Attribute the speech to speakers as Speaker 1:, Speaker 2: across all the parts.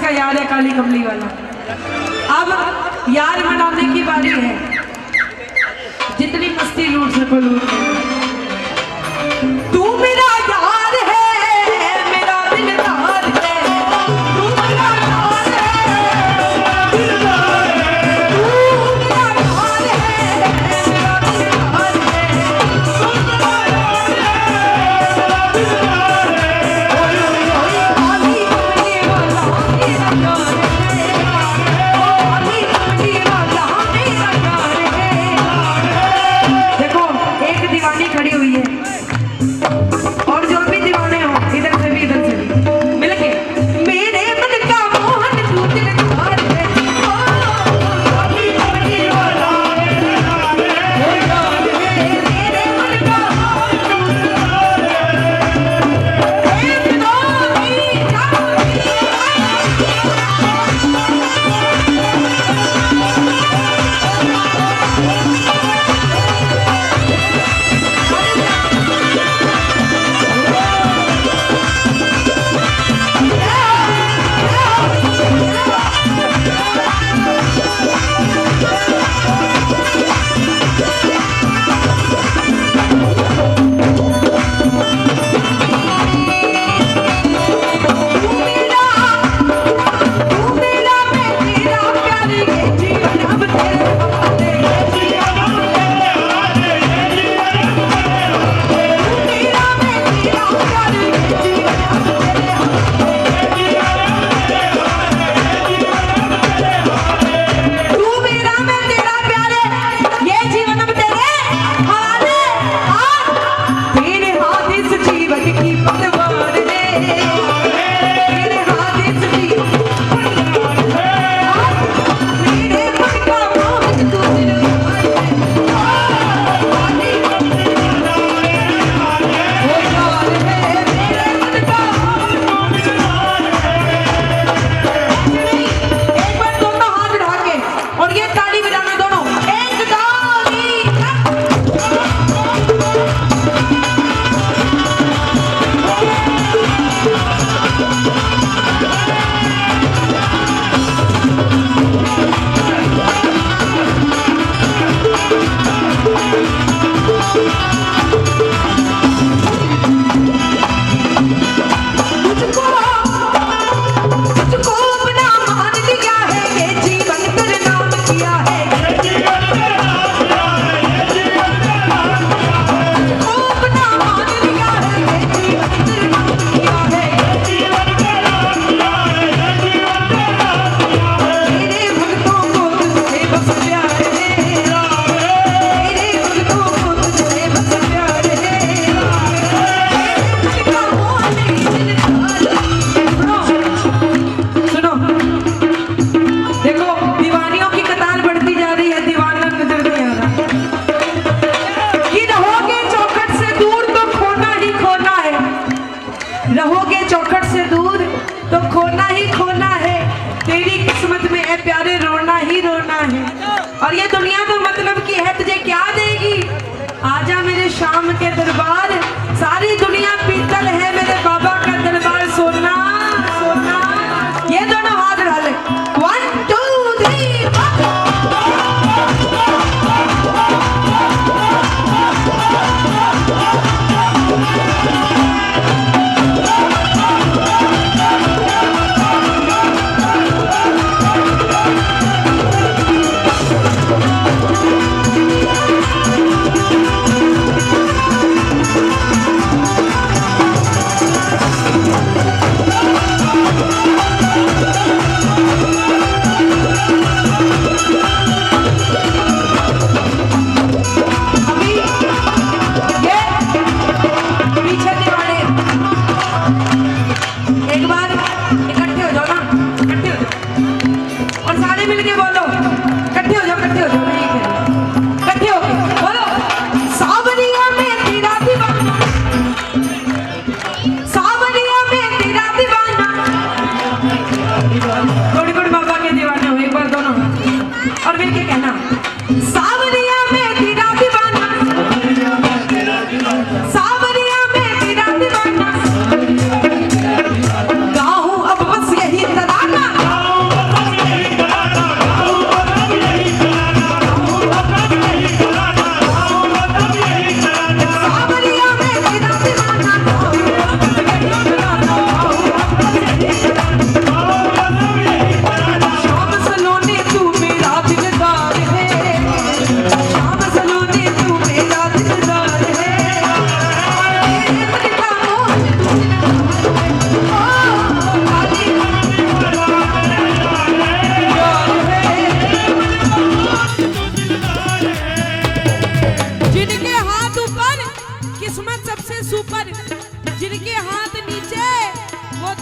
Speaker 1: का यार है काली कमली वाला। अब यार मनाने की बारी है, जितनी मस्ती लूट सको लूट। तू मेरा यार है, मेरा दिलदार है, तू मेरा यार है, दिलदार है, तू मेरा यार है, मेरा दिलदार है, तू मेरा यार है, दिलदार है। ओए ओए काली कमली वाला मेरा यार है, ओ काली कमली वाला मेरा यार है। देखो एक दीवानी खड़ी हुई है और जो भी दीवाने हो इधर से भी मिलके मेरे मन का मोहन तू दिलदार है, ओ काली कमली वाला मेरा यार है, मेरे मन का मोहन तू दिलदार है। एक दो तीन रहोगे चौखट से दूर तो खोना ही खोना है, तेरी किस्मत में है प्यारे रोना ही रोना है। और ये दुनिया तो मतलब की है तुझे क्या देगी, आजा मेरे शाम के दरबार, सारी दुनिया पीतल है मेरे बाबा का दरबार सोना सोना। ये दोनों हाथ डाले 1 2 3
Speaker 2: Thank you.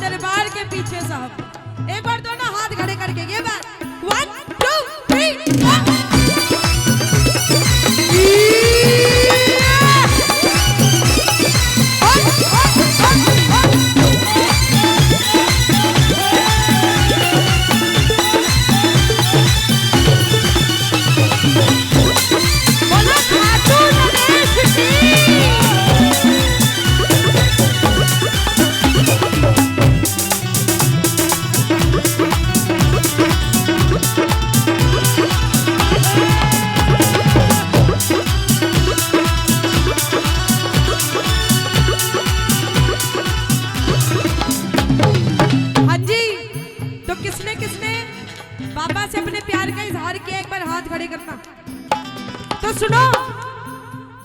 Speaker 1: दरबार के पीछे साहब। एक बार दोनों हाथ खड़े करके ये बात 1 2 3 बाबा से अपने प्यार का इजहार किया, एक बार हाथ खड़े करना। तो सुनो,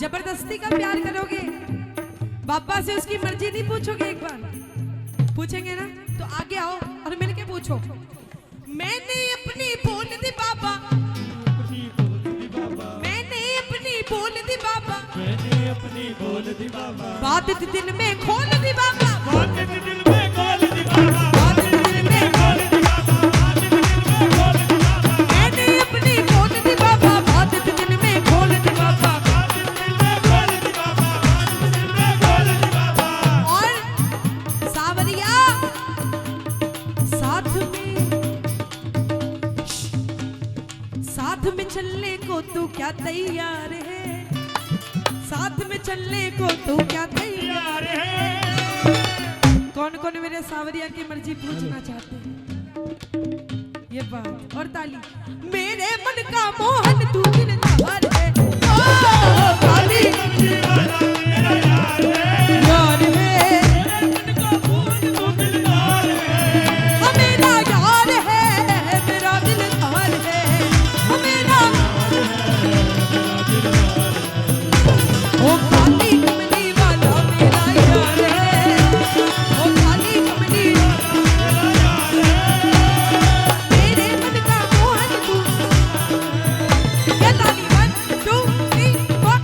Speaker 1: जबरदस्ती का प्यार करोगे, बाबा से उसकी मर्जी नहीं पूछोगे, एक बार पूछेंगे ना तो आगे आओ और मिलके पूछो। मैंने अपनी बोल दी बाबा, मैंने अपनी बोल दी बाबा,
Speaker 2: मैंने अपनी बोल दी बाबा,
Speaker 1: बात दिल में खोल दी बाबा,
Speaker 2: बात दिल में खोल दी बाबा,
Speaker 1: बात दिल में खोल दी चलने को तू क्या तैयार है, साथ में चलने को तू क्या तैयार है। कौन कौन मेरे सावरिया की मर्जी पूछना चाहते हैं, ये बात और ताली। मेरे मन का मोहन तू दिलदार है, ओ ताली
Speaker 2: मेरा यार है,
Speaker 1: यार है,
Speaker 2: मेरे मन का मोहन तू दिलदार है,
Speaker 1: मेरा यार है, मेरा दिलदार है, मेरा ओ काली कमली वाला मेरा यार है, ओ काली कमली मेरे मन का मोहन तू। ये ताली 1 2 3 4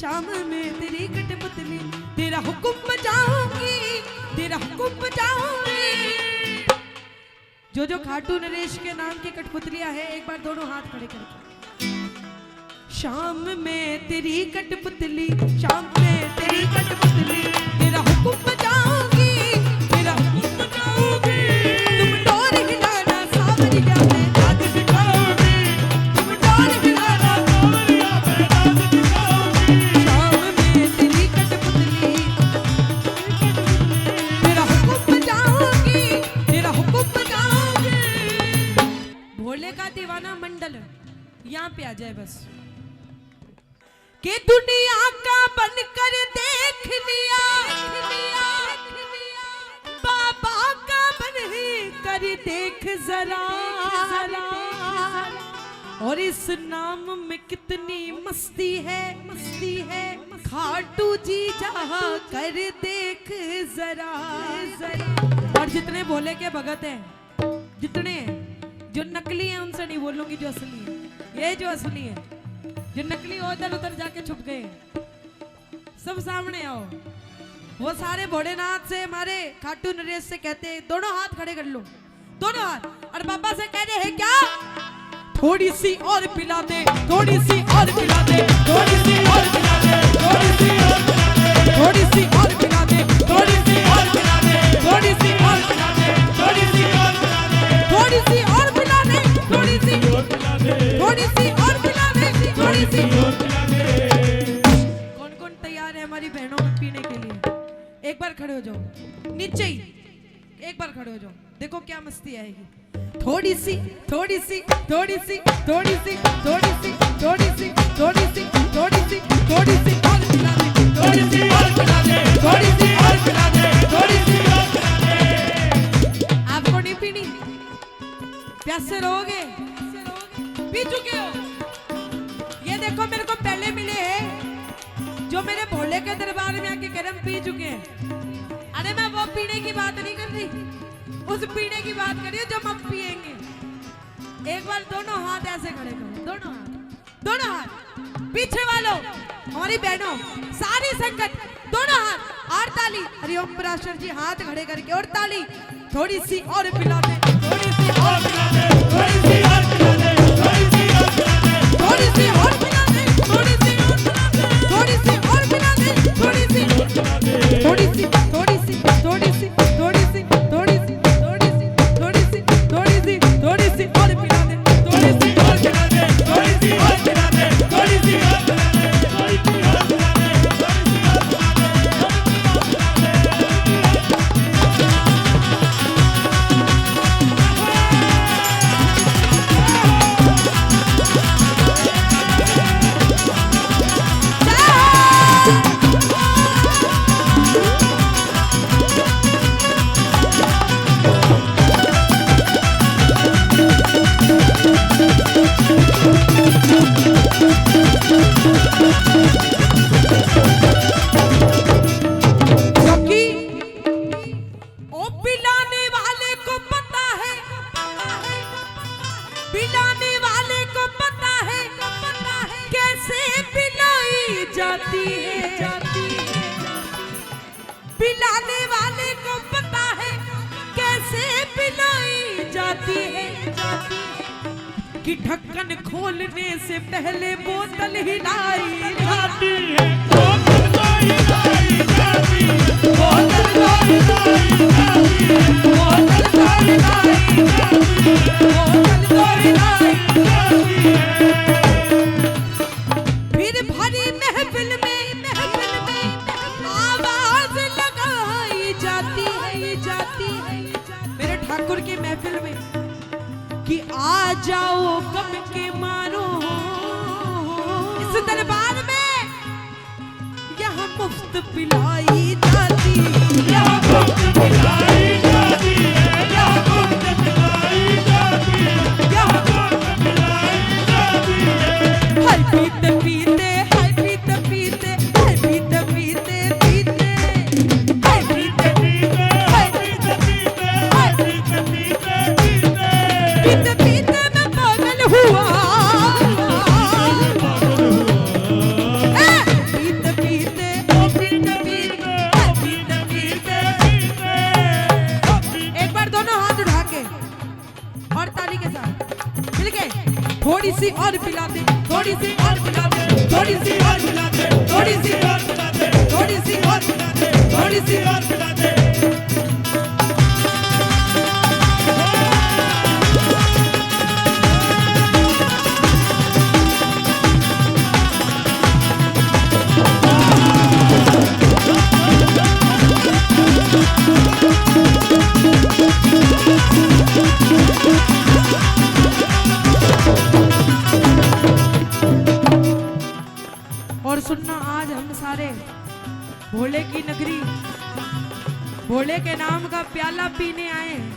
Speaker 1: शाम में तेरी कठपुतली, तेरा हुक्म बजाऊंगी, तेरा हुक्म बजाऊंगी। जो जो खाटू नरेश के नाम की कठपुतलियां है, एक बार दोनों हाथ खड़े करके। शाम में तेरी कठपुतली, शाम में तेरी कठपुतली, तेरा हुक्म बजाऊंगी, तेरा हुक्म बजाऊंगी। तुम डोर हिलाना सावरिया में नाच दिखाओगी, तुम डोर हिलाना
Speaker 2: सावरिया में नाच दिखाओगी।
Speaker 1: शाम में तेरी कठपुतली, तेरा हुक्म बजाऊंगी, तेरा हुक्म बजाऊंगी। भोले का दीवाना मंडल यहाँ पे आ जाए बस, कि दुनिया का बनकर देख लिया, बाबा का बन कर देख जरा, और इस नाम में कितनी मस्ती है, मस्ती है। खाटू जी जहा कर देख जरा, और जितने भोले के भगत हैं, जितने जो नकली हैं उनसे नहीं बोलूंगी, जो असली है, ये जो असली है, जो नकली उधर उधर जाके छुप गए, सब सामने आओ। वो सारे भोलेनाथ से, हमारे खाटू नरेश से कहते हैं, दोनों हाथ खड़े कर लो, दोनों हाथ, और बाबा से कह रहे हैं क्या, थोड़ी सी और पिला दे, थोड़ी सी और पिला दे, थोड़ी सी और पिला दे, थोड़ी सी और पिला दे, थोड़ी सी और पिला दे, थोड़ी सी और पिला दे, थोड़ी सी और पिला दे, थोड़ी सी और पिला दे, थोड़ी सी और पिला दे, थोड़ी सी और पिला दे, थोड़ी सी और पिला दे, थोड़ी सी और पिला दे। कौन कौन तैयार है हमारी बहनों को पीने के लिए, एक बार खड़े हो जाओ। नीचे ही एक बार खड़े हो जाओ, देखो क्या मस्ती आएगी। थोड़ी सी थोड़ी सी थोड़ी सी थोड़ी सी थोड़ी सी थोड़ी सी थोड़ी सी थोड़ी सी थोड़ी सी और पिला दे, थोड़ी सी और पिला दे, थोड़ी सी और पिला दे, थोड़ी सी और पिला दे। आपको नहीं पीनी? प्यासे रहोगे? पी चुके हो? ये देखो मेरे को पहले मिले हैं जो मेरे भोले के दरबार में आके गरम पी चुके हैं। अरे मैं वो पीने की बात नहीं कर रही, उस पीने की बात करिए जो हम पिएंगे। एक बार दोनों हाथ ऐसे खड़े करो, दोनों हाथ, दोनों हाथ। पीछे वालों, हमारी बहनों, सारी संगत, दोनों हाथ और ताली। हरिओम पराशर जी हाथ खड़े करके और ताली। थोड़ी सी और पिला दे, थोड़ी सी और पिला दे, थोड़ी सी और पिला दे, थोड़ी सी और पिला दे, थोड़ी सी और पिला दे, थोड़ी सी और पिला दे, थोड़ी सी और पिला दे, थोड़ी सी और पिला दे, थोड़ी सी थोड़ी सी थोड़ी सी थोड़ी सी थोड़ी सी थोड़ी सी थोड़ी सी थोड़ी सी थोड़ी सी और पिला दे, थोड़ी सी और पिला दे, थोड़ी सी और पिला दे, थोड़ी सी और पिला दे, थोड़ी सी और पिला दे, पिलाने वाले को पता है कैसे पिलाई जाती है कि ढक्कन खोलने से पहले बोतल हिलाई जाती है, बोतल हिलाई जाती है, बोतल हिलाई जाती है, बोतल हिलाई जाती है, बोतल हिलाई जाती है। फिर भरी महफिल में आवाज लगाई जाती है मेरे ठाकुर की महफिल में कि आ जाओ गम के मारो इस दरबार में। यहाँ मुफ्त पिलाई जाती, यहाँ मुफ्त पिलाई जाती है, यहाँ मुफ्त पिलाई जाती है, यहाँ मुफ्त पिलाई जाती है। हर पीते पीते, हर पीते पीते, हर पीते पीते पीते, हर पीते पीते, हर पीते पीते, हर पीते पीते पीते, पीते पीते मैं पागल हुआ। पीते पीते, पीते पीते, हर पीते पीते पीते। एक बार दोनों हाथ उठा के और ताली के साथ मिल के थोड़ी सी और पिला दे, थोड़ी सी और पिला दे, थोड़ी सी और पिला दे, थोड़ी सी और पिला दे, थोड़ी सी और पिला दे, थोड़ी सी और पिला दे। और सुनना, आज हम सारे भोले की नगरी, भोले के नाम का प्याला पीने आए हैं।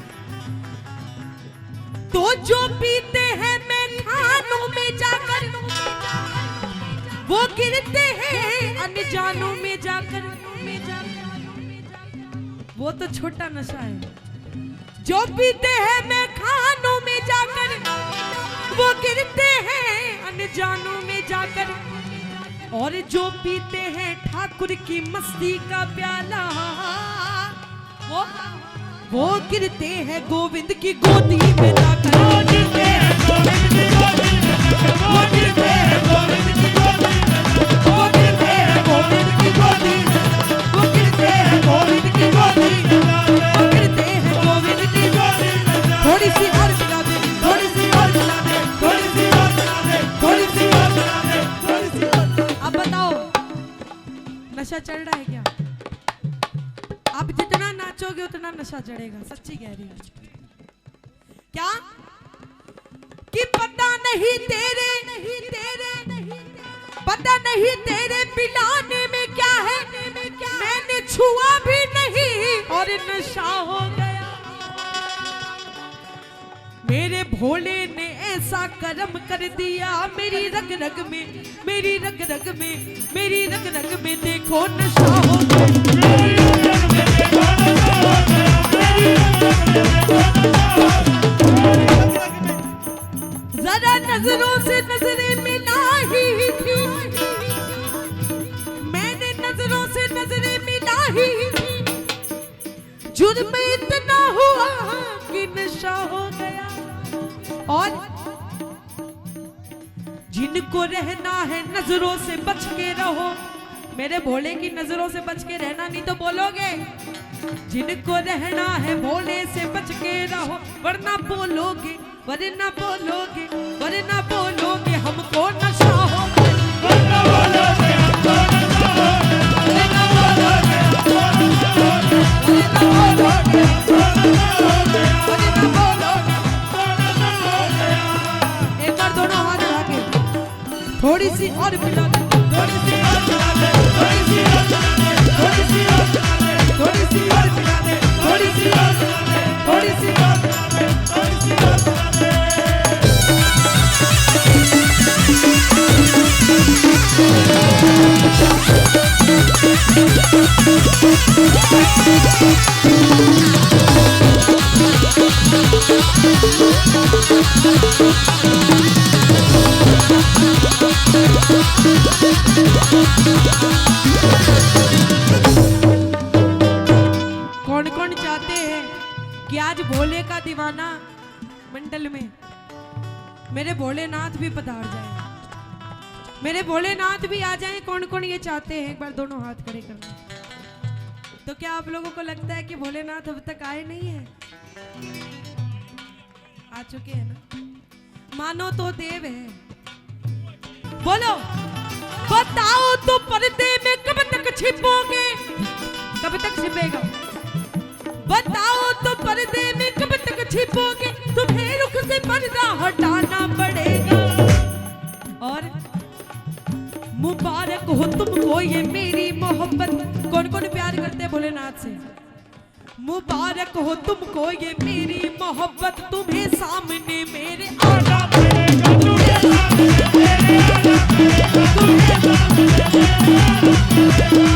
Speaker 1: तो जो पीते हैं मैं खानों में जाकर, वो गिरते हैं अनजानों में जाकर। वो तो छोटा नशा है। जो पीते हैं मैं खानों में जाकर, वो गिरते हैं अनजानों में जाकर। और जो पीते हैं ठाकुर की मस्ती का प्याला, वो गिरते हैं गोविंद की गोदी में जाकर। वो गिरते हैं गोविंद की गोदी में जाकर, वो गिरते हैं गोविंद की गोदी में जाकर, वो गिरते हैं गोविंद की गोदी में जाकर, वो गिरते हैं गोविंद की गोदी में जाकर, वो गिरते हैं गोविंद की गोदी में जाकर। थोड़ी सी और पिला दे, थोड़ी सी और पिला दे, थोड़ी सी और पिला दे, थोड़ी सी और पिला दे, थोड़ी सी और। अब बताओ नशा चल रहा है क्या? अब जितना नाचोगे उतना नशा चढ़ेगा, सच्ची कह रही हूँ। क्या कि पता नहीं तेरे पता नहीं तेरे पिलाने में क्या है, मैंने छुआ भी नहीं और नशा हो गया। मेरे भोले ने ऐसा कर्म कर दिया, मेरी रग रग में, मेरी रग रग में, मेरी रग रग में देखो नशा हो गया। जरा नजरों से नजरें मिलाई थी, मैंने नजरों से नजरें मिलाई थी, जुर्म इतना हुआ कि नशा हो गया। और जिनको रहना है नजरों से बच के रहो, मेरे भोले की नजरों से बच के रहना, नहीं तो बोलोगे। जिनको रहना है भोले से बच के रहो, वरना बोलोगे, वरना बोलोगे, वरना बोलोगे हमको नशा हो गया। वरना बोलोगे हमको नशा हो गया, वरना बोलोगे हमको नशा हो गया, वरना बोलोगे हमको नशा हो गया, वरना बोलोगे हमको नशा हो गया। एक बार दोनों हाथ उठा के थोड़ी सी और मिला दे, थोड़ी सी और मिला दे, थोड़ी सी और मिला दे, थोड़ी सी और मिला दे, थोड़ी सी और मिला दे, थोड़ी सी और मिला दे, थोड़ी सी और मिला दे, थोड़ी सी और मिला दे। कौन कौन चाहते हैं कि आज भोले का दीवाना मंडल में मेरे भोलेनाथ भी पधार जाए, मेरे भोलेनाथ भी आ जाएं? कौन कौन ये चाहते हैं? एक बार दोनों हाथ खड़े करना। तो क्या आप लोगों को लगता है कि भोलेनाथ अब तक आए नहीं है? आ चुके हैं ना? मानो तो देव है। बोलो, बताओ तो पर्दे में कब तक छिपोगे? कब तक छिपेगा? बताओ तो पर्दे में कब तक छिपोगे? तुम्हें रुख से पर्दा हटाना पड़ेगा। और मुबारक हो तुमको ये मेरी मोहब्बत। कौन कौन प्यार करते हैं भोलेनाथ से? मुबारक हो तुमको ये मेरी मोहब्बत, तुम्हें सामने मेरे आना पड़ेगा, तुम्हें सामने मेरे आना पड़ेगा, तुम्हें सामने मेरे आना पड़ेगा।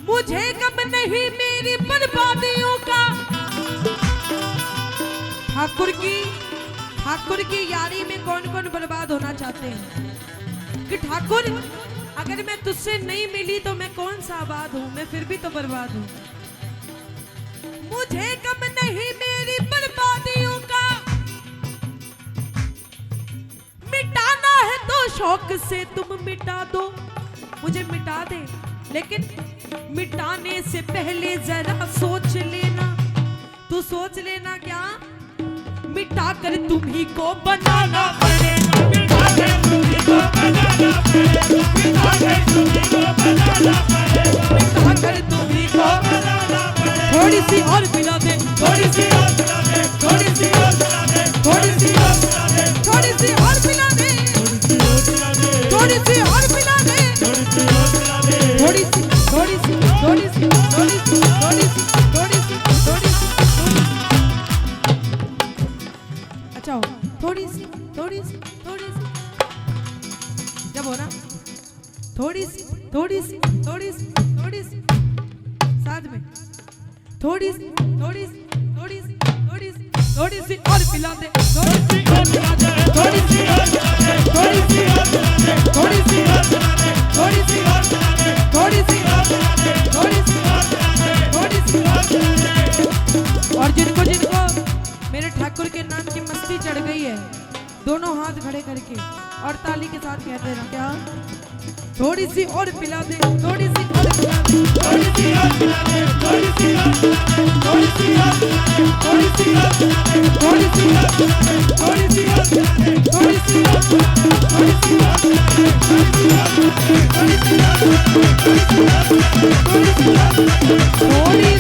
Speaker 1: मुझे गम नहीं मेरी बर्बादियों का। ठाकुर की यारी में कौन कौन बर्बाद होना चाहते हैं? कि ठाकुर अगर मैं तुझसे नहीं मिली तो मैं कौन सा आबाद हूं, मैं फिर भी तो बर्बाद हूं। मुझे गम नहीं मेरी बर्बादियों का, मिटाना है तो शौक से तुम मिटा दो, मुझे मिटा दे, लेकिन मिटाने से पहले जरा सोच लेना। तू सोच लेना क्या? मिटा कर तुम्ही को बनाना पड़ेगा, मिटा कर तुम्ही को बनाना पड़ेगा, मिटा कर तुम्ही को बनाना पड़ेगा, मिटा कर तुम्ही को बनाना पड़ेगा। थोड़ी सी और मिला दे, थोड़ी सी और मिला दे, थोड़ी सी और मिला दे, थोड़ी सी और मिला दे, थोड़ी सी और मिला दे, थोड़ी सी और मिला दे, थोड़ी सी और मिला दे, थोड़ी सी, थोड़ी सी, थोड़ी सी, थोड़ी सी, थोड़ी सी, थोड़ी सी, थोड़ी सी, अच्छा हो, थोड़ी सी, थोड़ी सी, थोड़ी सी, जब हो ना थोड़ी सी, थोड़ी सी, थोड़ी सी, थोड़ी सी, साथ में थोड़ी सी, थोड़ी सी, थोड़ी सी, थोड़ी सी, थोड़ी सी और पिला दे, थोड़ी सी और पिला दे, थोड़ी सी और पिला दे, थोड़ी सी और पिला दे, थोड़ी सी और पिला दे, थोड़ी सी और पिला दे, थोड़ी सी और पिला दे, थोड़ी सी और पिला दे, थोड़ी सी और पिला दे। और जिनको जिनको मेरे ठाकुर के नाम की मस्ती चढ़ गई है, दोनों हाथ खड़े करके और ताली के साथ कहते हैं क्या? थोड़ी सी और पिला दे, थोड़ी सी और पिला दे, थोड़ी सी और पिला दे, थोड़ी सी और पिला दे, थोड़ी सी और पिला दे, थोड़ी सी और पिला दे, थोड़ी सी और पिला दे, थोड़ी सी और पिला दे, थोड़ी सी और पिला दे, थोड़ी सी और पिला दे, थोड़ी सी और पिला दे, थोड़ी सी और पिला दे, थोड़ी सी और पिला दे। थोड़ी